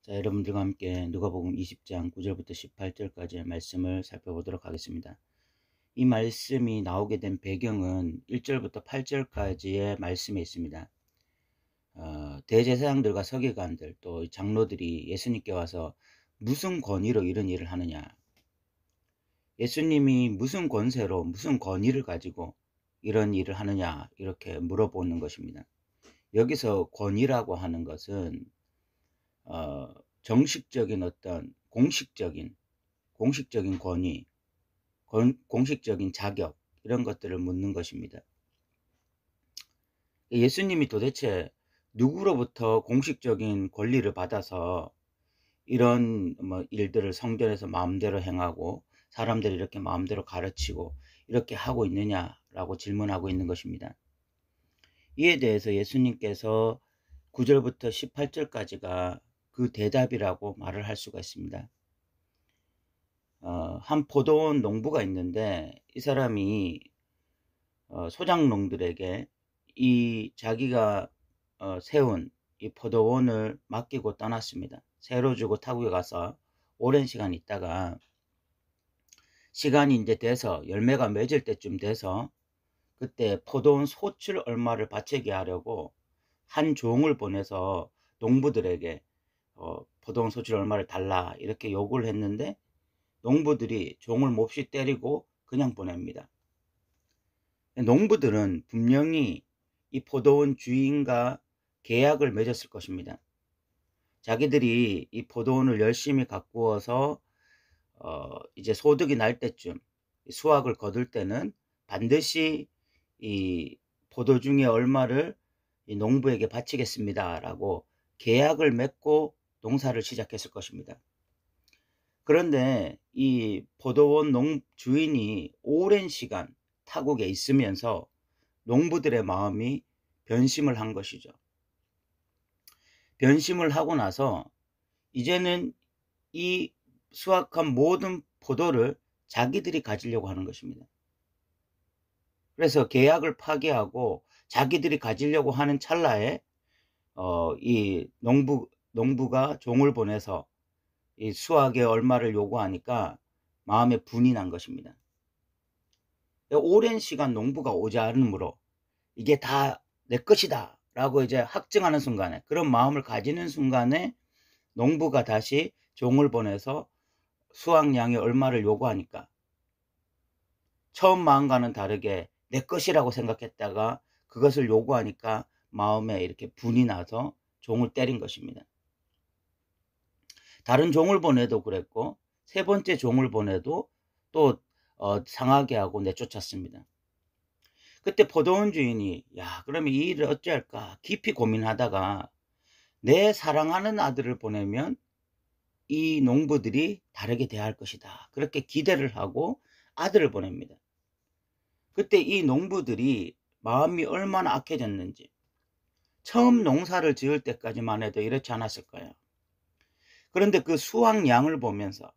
자, 여러분들과 함께 누가복음 20장 9절부터 18절까지의 말씀을 살펴보도록 하겠습니다. 이 말씀이 나오게 된 배경은 1절부터 8절까지의 말씀에 있습니다. 대제사장들과 서기관들 또 장로들이 예수님께 와서 무슨 권위로 이런 일을 하느냐, 예수님이 무슨 권세로 무슨 권위를 가지고 이런 일을 하느냐, 이렇게 물어보는 것입니다. 여기서 권위라고 하는 것은 정식적인 어떤 공식적인 권위, 공식적인 자격, 이런 것들을 묻는 것입니다. 예수님이 도대체 누구로부터 공식적인 권리를 받아서 이런 일들을 성전에서 마음대로 행하고 사람들이 이렇게 마음대로 가르치고 이렇게 하고 있느냐라고 질문하고 있는 것입니다. 이에 대해서 예수님께서 9절부터 18절까지가 그 대답이라고 말을 할 수가 있습니다. 한 포도원 농부가 있는데 이 사람이 소작농들에게 이 자기가 세운 이 포도원을 맡기고 떠났습니다. 새로 주고 타국에 가서 오랜 시간 있다가 시간이 이제 돼서 열매가 맺을 때쯤 돼서 그때 포도원 소출 얼마를 바치게 하려고 한 종을 보내서 농부들에게 포도원 소출 얼마를 달라 이렇게 요구를 했는데 농부들이 종을 몹시 때리고 그냥 보냅니다. 농부들은 분명히 이 포도원 주인과 계약을 맺었을 것입니다. 자기들이 이 포도원을 열심히 가꾸어서 이제 소득이 날 때쯤 수확을 거둘 때는 반드시 이 포도 중에 얼마를 이 농부에게 바치겠습니다 라고 계약을 맺고 농사를 시작했을 것입니다. 그런데 이 포도원 주인이 오랜 시간 타국에 있으면서 농부들의 마음이 변심을 한 것이죠. 변심을 하고 나서 이제는 이 수확한 모든 포도를 자기들이 가지려고 하는 것입니다. 그래서 계약을 파기하고 자기들이 가지려고 하는 찰나에 이 농부가 종을 보내서 이 수확의 얼마를 요구하니까 마음에 분이 난 것입니다. 오랜 시간 농부가 오지 않으므로 이게 다 내 것이다 라고 이제 확증하는 순간에, 그런 마음을 가지는 순간에 농부가 다시 종을 보내서 수확량의 얼마를 요구하니까 처음 마음과는 다르게 내 것이라고 생각했다가 그것을 요구하니까 마음에 이렇게 분이 나서 종을 때린 것입니다. 다른 종을 보내도 그랬고 세 번째 종을 보내도 또 상하게 하고 내쫓았습니다. 그때 포도원 주인이 그러면 이 일을 어찌할까 깊이 고민하다가 내 사랑하는 아들을 보내면 이 농부들이 다르게 대할 것이다, 그렇게 기대를 하고 아들을 보냅니다. 그때 이 농부들이 마음이 얼마나 악해졌는지, 처음 농사를 지을 때까지만 해도 이렇지 않았을 거예요. 그런데 그 수확량을 보면서,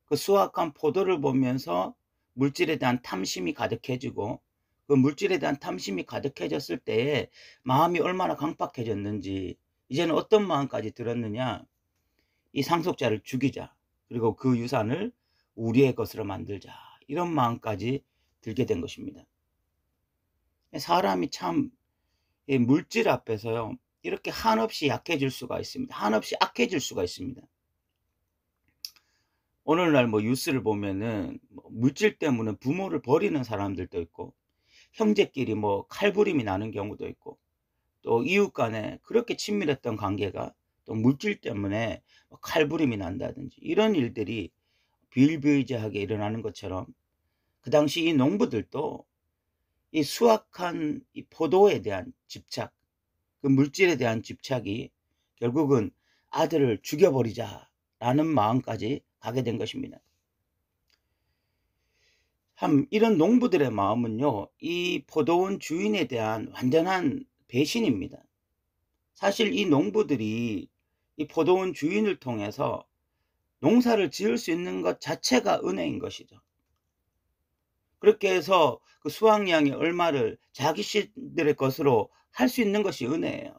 그 수확한 포도를 보면서 물질에 대한 탐심이 가득해지고, 그 물질에 대한 탐심이 가득해졌을 때에 마음이 얼마나 강팍해졌는지, 이제는 어떤 마음까지 들었느냐, 이 상속자를 죽이자, 그리고 그 유산을 우리의 것으로 만들자, 이런 마음까지 들게 된 것입니다. 사람이 참 물질 앞에서요 이렇게 한없이 약해질 수가 있습니다. 한없이 악해질 수가 있습니다. 오늘날 뉴스를 보면은 물질 때문에 부모를 버리는 사람들도 있고, 형제끼리 칼부림이 나는 경우도 있고, 또 이웃 간에 그렇게 친밀했던 관계가 또 물질 때문에 칼부림이 난다든지, 이런 일들이 비일비재하게 일어나는 것처럼 그 당시 이 농부들도 이 수확한 이 포도에 대한 집착, 그 물질에 대한 집착이 결국은 아들을 죽여버리자라는 마음까지 가게 된 것입니다. 참 이런 농부들의 마음은요, 이 포도원 주인에 대한 완전한 배신입니다. 사실 이 농부들이 이 포도원 주인을 통해서 농사를 지을 수 있는 것 자체가 은혜인 것이죠. 그렇게 해서 그 수확량의 얼마를 자기들의 것으로 할 수 있는 것이 은혜예요.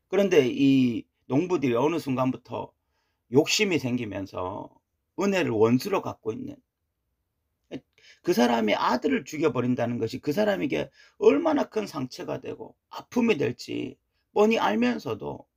그런데 이 농부들이 어느 순간부터 욕심이 생기면서 은혜를 원수로 갖고 있는, 그 사람의 아들을 죽여버린다는 것이 그 사람에게 얼마나 큰 상처가 되고 아픔이 될지 뻔히 알면서도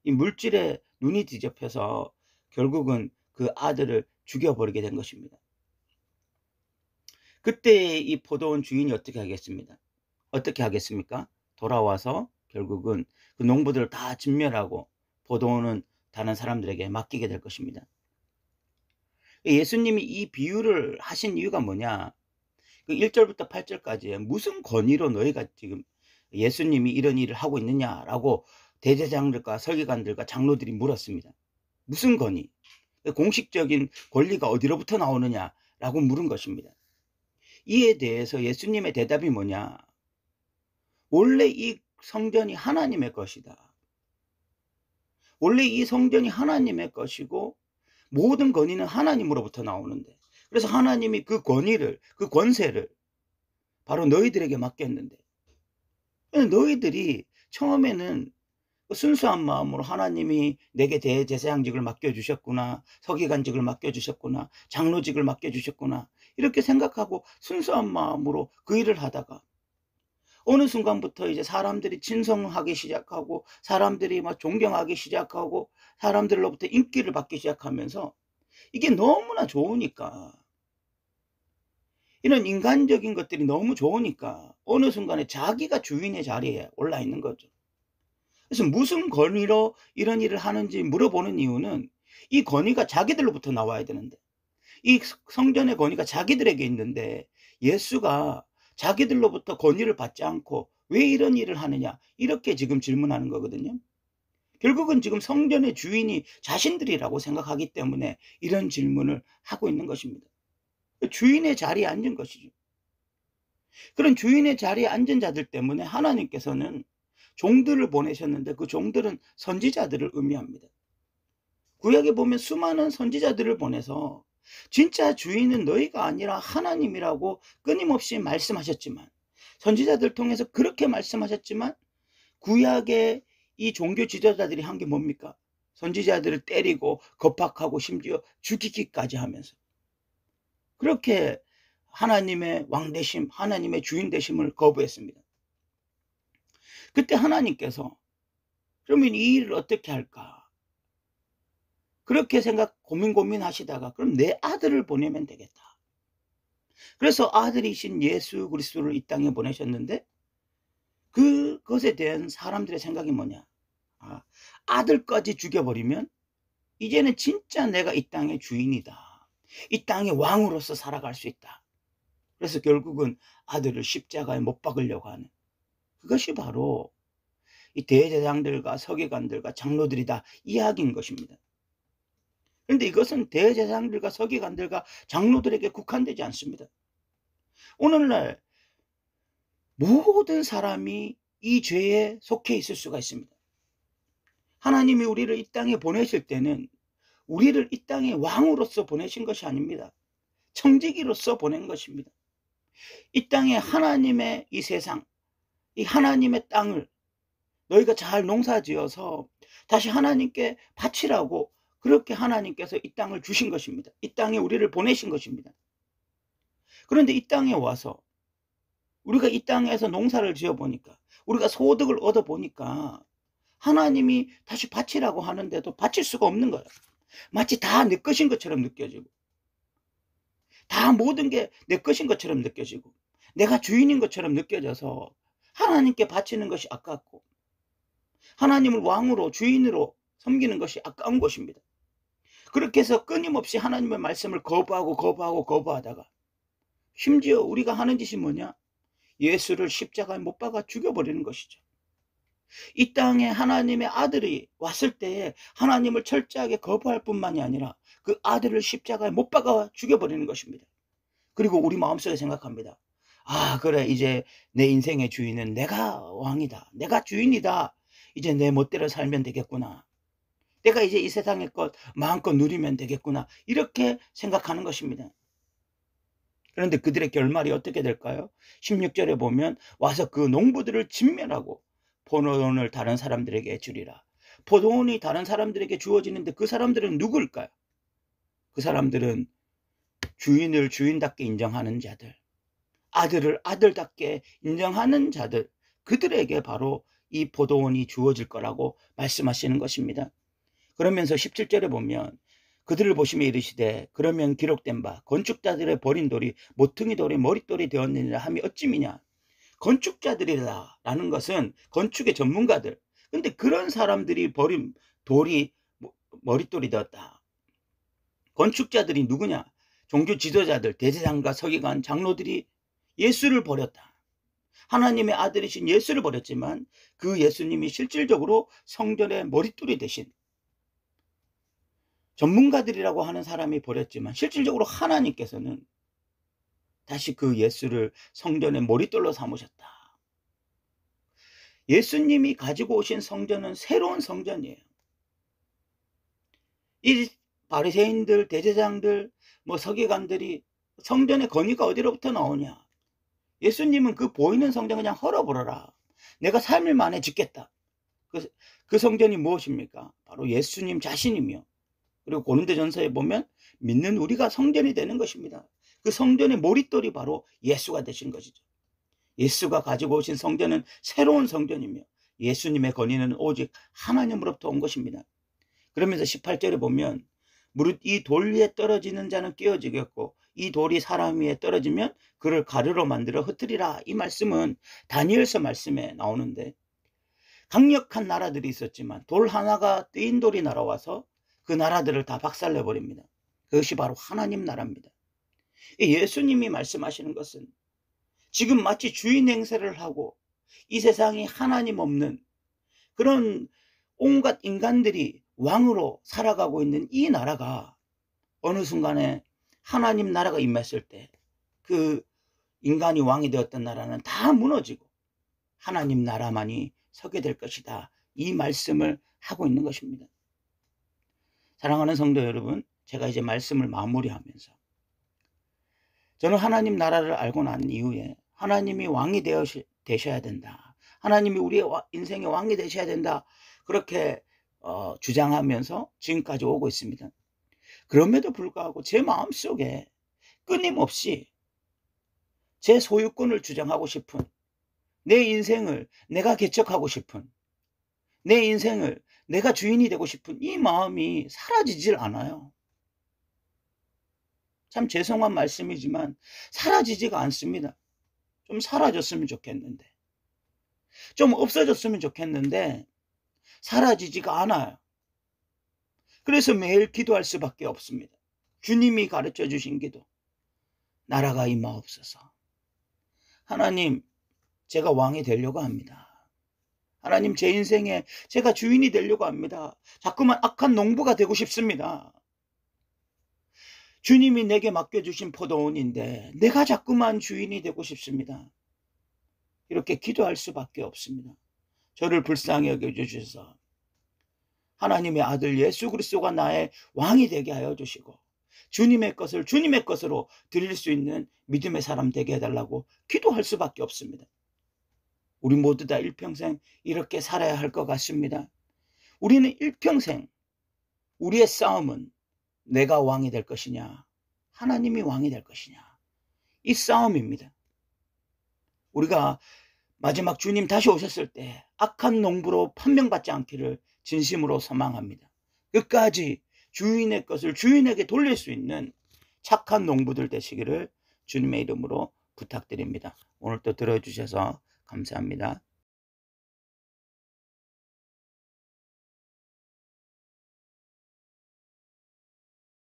이 물질에 눈이 뒤집혀서 결국은 그 아들을 죽여버리게 된 것입니다. 그때 이 포도원 주인이 어떻게 하겠습니까? 돌아와서 결국은 그 농부들을 다 진멸하고 포도원은 다른 사람들에게 맡기게 될 것입니다. 예수님이 이 비유를 하신 이유가 뭐냐? 그 1절부터 8절까지에 무슨 권위로 너희가 지금 예수님이 이런 일을 하고 있느냐라고 대제사장들과 서기관들과 장로들이 물었습니다. 무슨 권위? 공식적인 권리가 어디로부터 나오느냐라고 물은 것입니다. 이에 대해서 예수님의 대답이 뭐냐? 원래 이 성전이 하나님의 것이다. 원래 이 성전이 하나님의 것이고 모든 권위는 하나님으로부터 나오는데, 그래서 하나님이 그 권위를, 그 권세를 바로 너희들에게 맡겼는데, 너희들이 처음에는 순수한 마음으로 하나님이 내게 대제사장직을 맡겨주셨구나, 서기관직을 맡겨주셨구나, 장로직을 맡겨주셨구나, 이렇게 생각하고 순수한 마음으로 그 일을 하다가 어느 순간부터 이제 사람들이 친송하기 시작하고 사람들이 막 존경하기 시작하고 사람들로부터 인기를 받기 시작하면서 이게 너무나 좋으니까, 이런 인간적인 것들이 너무 좋으니까 어느 순간에 자기가 주인의 자리에 올라 있는 거죠. 그래서 무슨 권위로 이런 일을 하는지 물어보는 이유는 이 권위가 자기들로부터 나와야 되는데, 이 성전의 권위가 자기들에게 있는데 예수가 자기들로부터 권위를 받지 않고 왜 이런 일을 하느냐, 이렇게 지금 질문하는 거거든요. 결국은 지금 성전의 주인이 자신들이라고 생각하기 때문에 이런 질문을 하고 있는 것입니다. 주인의 자리에 앉은 것이죠. 그런 주인의 자리에 앉은 자들 때문에 하나님께서는 종들을 보내셨는데 그 종들은 선지자들을 의미합니다. 구약에 보면 수많은 선지자들을 보내서 진짜 주인은 너희가 아니라 하나님이라고 끊임없이 말씀하셨지만, 선지자들 통해서 그렇게 말씀하셨지만 구약의 이 종교 지도자들이 한 게 뭡니까? 선지자들을 때리고 겁박하고 심지어 죽이기까지 하면서 그렇게 하나님의 왕되심, 하나님의 주인 되심을 거부했습니다. 그때 하나님께서 그러면 이 일을 어떻게 할까? 그렇게 고민하시다가 그럼 내 아들을 보내면 되겠다. 그래서 아들이신 예수 그리스도를 이 땅에 보내셨는데, 그것에 대한 사람들의 생각이 뭐냐? 아들까지 죽여버리면 이제는 진짜 내가 이 땅의 주인이다. 이 땅의 왕으로서 살아갈 수 있다. 그래서 결국은 아들을 십자가에 못 박으려고 하는, 그것이 바로 이 대제사장들과 서기관들과 장로들이 다 이야기인 것입니다. 그런데 이것은 대제사장들과 서기관들과 장로들에게 국한되지 않습니다. 오늘날 모든 사람이 이 죄에 속해 있을 수가 있습니다. 하나님이 우리를 이 땅에 보내실 때는 우리를 이 땅의 왕으로서 보내신 것이 아닙니다. 청지기로서 보낸 것입니다. 이 땅에 하나님의 이 세상, 이 하나님의 땅을 너희가 잘 농사지어서 다시 하나님께 바치라고, 그렇게 하나님께서 이 땅을 주신 것입니다. 이 땅에 우리를 보내신 것입니다. 그런데 이 땅에 와서 우리가 이 땅에서 농사를 지어보니까, 우리가 소득을 얻어보니까 하나님이 다시 바치라고 하는데도 바칠 수가 없는 거예요. 마치 다 내 것인 것처럼 느껴지고, 다 모든 게 내 것인 것처럼 느껴지고, 내가 주인인 것처럼 느껴져서 하나님께 바치는 것이 아깝고, 하나님을 왕으로 주인으로 섬기는 것이 아까운 것입니다. 그렇게 해서 끊임없이 하나님의 말씀을 거부하다가 심지어 우리가 하는 짓이 뭐냐? 예수를 십자가에 못 박아 죽여버리는 것이죠. 이 땅에 하나님의 아들이 왔을 때에 하나님을 철저하게 거부할 뿐만이 아니라 그 아들을 십자가에 못 박아 죽여버리는 것입니다. 그리고 우리 마음속에 생각합니다. 그래, 이제 내 인생의 주인은 내가 왕이다, 내가 주인이다, 이제 내 멋대로 살면 되겠구나, 내가 이제 이 세상의 것 마음껏 누리면 되겠구나, 이렇게 생각하는 것입니다. 그런데 그들의 결말이 어떻게 될까요? 16절에 보면 와서 그 농부들을 진멸하고 포도원을 다른 사람들에게 주리라. 포도원이 다른 사람들에게 주어지는데 그 사람들은 누구일까요? 그 사람들은 주인을 주인답게 인정하는 자들, 아들을 아들답게 인정하는 자들, 그들에게 바로 이 포도원이 주어질 거라고 말씀하시는 것입니다. 그러면서 17절에 보면 그들을 보시며 이르시되 그러면 기록된 바 건축자들의 버린 돌이 모퉁이 돌이 머릿돌이 되었느니라 함이 어찌미냐. 건축자들이라 라는 것은 건축의 전문가들, 근데 그런 사람들이 버린 돌이 머릿돌이 되었다. 건축자들이 누구냐? 종교 지도자들, 대제사장과 서기관, 장로들이 예수를 버렸다. 하나님의 아들이신 예수를 버렸지만 그 예수님이 실질적으로 성전의 머릿돌이 되신 전문가들이라고 하는 사람이 버렸지만 실질적으로 하나님께서는 다시 그 예수를 성전의 머릿돌로 삼으셨다. 예수님이 가지고 오신 성전은 새로운 성전이에요. 이 바리새인들, 대제사장들, 서기관들이 성전의 건의가 어디로부터 나오냐? 예수님은 그 보이는 성전 그냥 헐어버려라. 내가 3일 만에 짓겠다. 그 성전이 무엇입니까? 바로 예수님 자신이며, 그리고 고린도전서에 보면 믿는 우리가 성전이 되는 것입니다. 그 성전의 머릿돌이 바로 예수가 되신 것이죠. 예수가 가지고 오신 성전은 새로운 성전이며 예수님의 건의는 오직 하나님으로부터 온 것입니다. 그러면서 18절에 보면 무릇 이 돌 위에 떨어지는 자는 깨어지겠고 이 돌이 사람 위에 떨어지면 그를 가루로 만들어 흩으리라. 이 말씀은 다니엘서 말씀에 나오는데 강력한 나라들이 있었지만 돌 하나가 뜨인 돌이 날아와서 그 나라들을 다 박살내버립니다. 그것이 바로 하나님 나라입니다. 예수님이 말씀하시는 것은 지금 마치 주인 행세를 하고 이 세상이 하나님 없는 그런 온갖 인간들이 왕으로 살아가고 있는 이 나라가 어느 순간에 하나님 나라가 임했을 때 그 인간이 왕이 되었던 나라는 다 무너지고 하나님 나라만이 서게 될 것이다. 이 말씀을 하고 있는 것입니다. 사랑하는 성도 여러분, 제가 이제 말씀을 마무리하면서 저는 하나님 나라를 알고 난 이후에 하나님이 왕이 되셔야 된다. 하나님이 우리의 인생의 왕이 되셔야 된다. 그렇게 주장하면서 지금까지 오고 있습니다. 그럼에도 불구하고 제 마음속에 끊임없이 제 소유권을 주장하고 싶은, 내 인생을 내가 개척하고 싶은, 내 인생을 내가 주인이 되고 싶은 이 마음이 사라지질 않아요. 참 죄송한 말씀이지만 사라지지가 않습니다. 좀 사라졌으면 좋겠는데, 좀 없어졌으면 좋겠는데 사라지지가 않아요. 그래서 매일 기도할 수밖에 없습니다. 주님이 가르쳐 주신 기도. 나라가 임하옵소서. 하나님, 제가 왕이 되려고 합니다. 하나님, 제 인생에 제가 주인이 되려고 합니다. 자꾸만 악한 농부가 되고 싶습니다. 주님이 내게 맡겨주신 포도원인데 내가 자꾸만 주인이 되고 싶습니다. 이렇게 기도할 수밖에 없습니다. 저를 불쌍히 여겨주셔서 하나님의 아들 예수 그리스도가 나의 왕이 되게 하여 주시고 주님의 것을 주님의 것으로 드릴 수 있는 믿음의 사람 되게 해달라고 기도할 수밖에 없습니다. 우리 모두 다 일평생 이렇게 살아야 할 것 같습니다. 우리는 일평생 우리의 싸움은 내가 왕이 될 것이냐, 하나님이 왕이 될 것이냐, 이 싸움입니다. 우리가 마지막 주님 다시 오셨을 때 악한 농부로 판명받지 않기를 진심으로 소망합니다. 끝까지 주인의 것을 주인에게 돌릴 수 있는 착한 농부들 되시기를 주님의 이름으로 부탁드립니다. 오늘 또 들어주셔서 감사합니다.